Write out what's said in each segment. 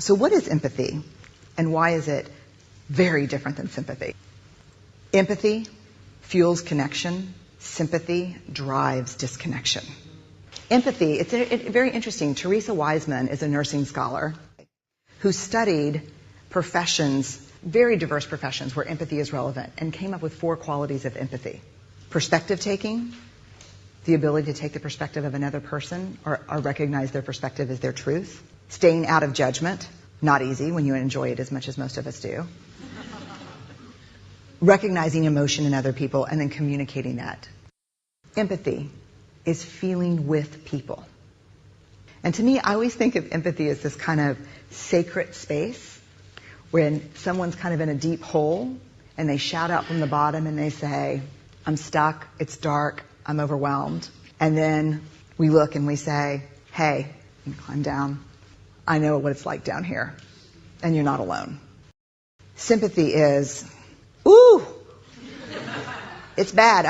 So what is empathy, and why is it very different than sympathy? Empathy fuels connection. Sympathy drives disconnection. Empathy, it's very interesting. Teresa Wiseman is a nursing scholar who studied professions, very diverse professions where empathy is relevant, and came up with 4 qualities of empathy. Perspective taking, the ability to take the perspective of another person or recognize their perspective as their truth. Staying out of judgment, not easy when you enjoy it as much as most of us do. Recognizing emotion in other people and then communicating that. Empathy is feeling with people. And to me, I always think of empathy as this kind of sacred space when someone's kind of in a deep hole and they shout out from the bottom and they say, I'm stuck, it's dark, I'm overwhelmed. And then we look and we say, hey, you climb down. I know what it's like down here. And you're not alone. Sympathy is, ooh, it's bad,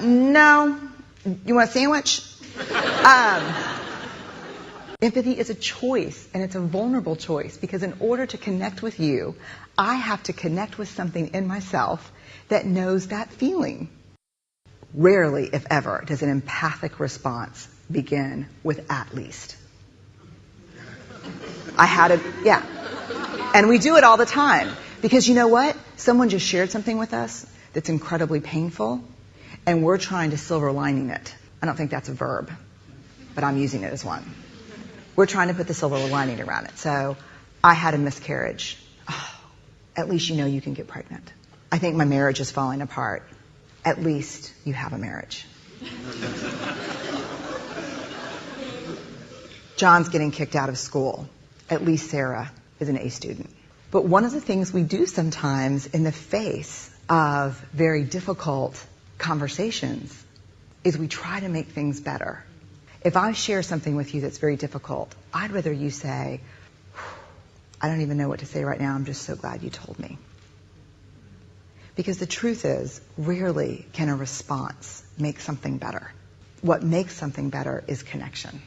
no. You want a sandwich? Empathy is a choice, and it's a vulnerable choice, because in order to connect with you, I have to connect with something in myself that knows that feeling. Rarely, if ever, does an empathic response begin with at least. Yeah. And we do it all the time. Because you know what? Someone just shared something with us that's incredibly painful, and we're trying to silver lining it. I don't think that's a verb, but I'm using it as one. We're trying to put the silver lining around it. So, I had a miscarriage. Oh, at least you know you can get pregnant. I think my marriage is falling apart. At least you have a marriage. John's getting kicked out of school. At least Sarah is an A student. But one of the things we do sometimes in the face of very difficult conversations is we try to make things better. If I share something with you that's very difficult, I'd rather you say, I don't even know what to say right now, I'm just so glad you told me. Because the truth is, rarely can a response make something better. What makes something better is connection.